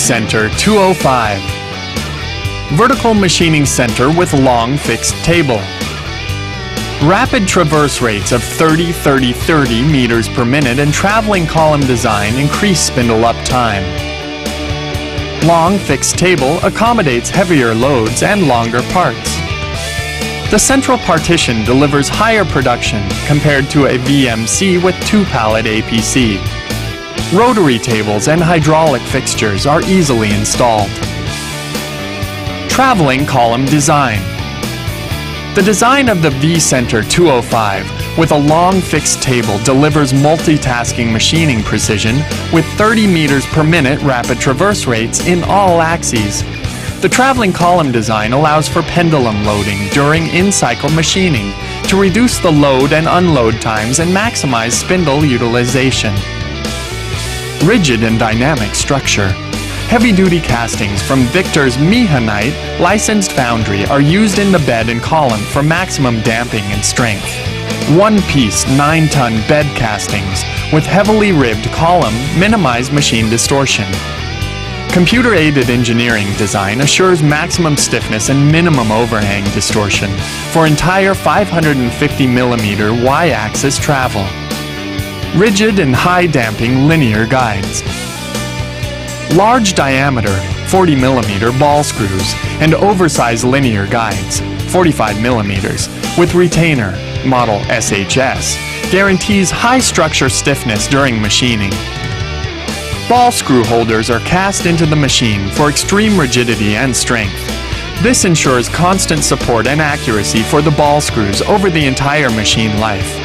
vcenter 205. Vertical machining center with long fixed table. Rapid traverse rates of 30-30-30 meters per minute and traveling column design increase spindle up time. Long fixed table accommodates heavier loads and longer parts. The central partition delivers higher production compared to a VMC with 2-pallet APC. Rotary tables and hydraulic fixtures are easily installed. Traveling column design. The design of the vcenter 205 with a long fixed table delivers multitasking machining precision with 30 meters per minute rapid traverse rates in all axes. The traveling column design allows for pendulum loading during in-cycle machining to reduce the load and unload times and maximize spindle utilization. Rigid and dynamic structure. Heavy-duty castings from Victor's Mihanite licensed foundry are used in the bed and column for maximum damping and strength. One-piece 9-ton bed castings with heavily ribbed column minimize machine distortion. Computer-aided engineering design assures maximum stiffness and minimum overhang distortion for entire 550 mm Y-axis travel. Rigid and high-damping linear guides. Large diameter 40 mm ball screws and oversized linear guides 45 mm with retainer model SHS guarantees high structure stiffness during machining. Ball screw holders are cast into the machine for extreme rigidity and strength. This ensures constant support and accuracy for the ball screws over the entire machine life.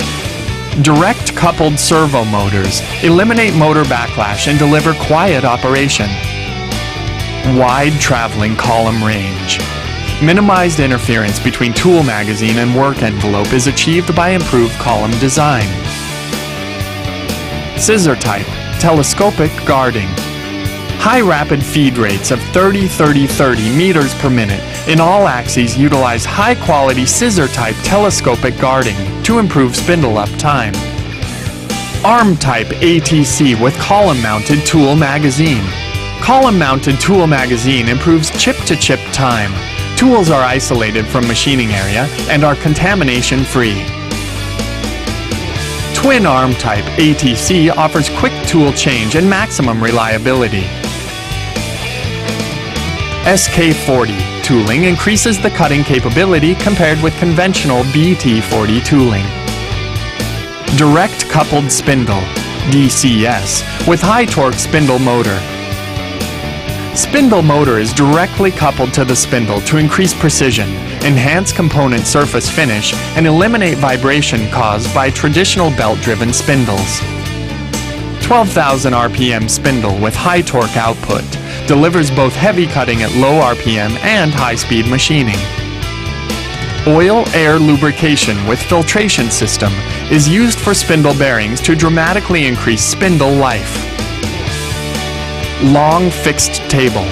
Direct coupled servo motors eliminate motor backlash and deliver quiet operation. Wide traveling column range. Minimized interference between tool magazine and work envelope is achieved by improved column design. Scissor type, telescopic guarding. High rapid feed rates of 30-30-30 meters per minute in all axes utilize high-quality scissor-type telescopic guarding to improve spindle uptime. Arm-type ATC with column-mounted tool magazine. Column-mounted tool magazine improves chip-to-chip time. Tools are isolated from machining area and are contamination-free. Twin arm-type ATC offers quick tool change and maximum reliability. SK40 tooling increases the cutting capability compared with conventional BT40 tooling. Direct coupled spindle, DCS, with high torque spindle motor. Spindle motor is directly coupled to the spindle to increase precision, enhance component surface finish, and eliminate vibration caused by traditional belt-driven spindles. 12,000 RPM spindle with high torque output delivers both heavy cutting at low RPM and high-speed machining. Oil-air lubrication with filtration system is used for spindle bearings to dramatically increase spindle life. Long fixed table.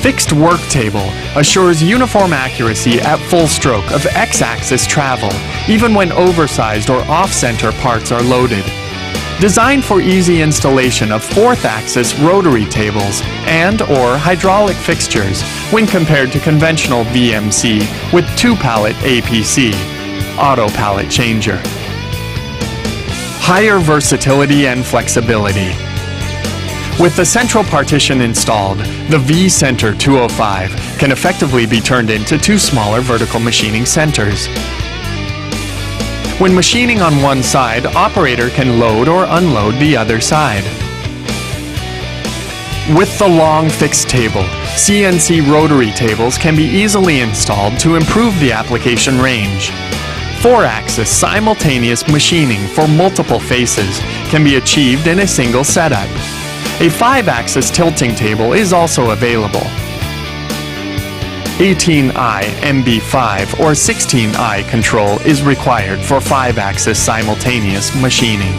Fixed work table assures uniform accuracy at full stroke of X-axis travel, even when oversized or off-center parts are loaded. Designed for easy installation of fourth-axis rotary tables and/or hydraulic fixtures when compared to conventional VMC with 2-pallet APC, auto pallet changer. Higher versatility and flexibility. With the central partition installed, the vcenter 205 can effectively be turned into two smaller vertical machining centers. When machining on one side, operator can load or unload the other side. With the long fixed table, CNC rotary tables can be easily installed to improve the application range. 4-axis simultaneous machining for multiple faces can be achieved in a single setup. A 5-axis tilting table is also available. 18i MB5 or 16i control is required for 5-axis simultaneous machining.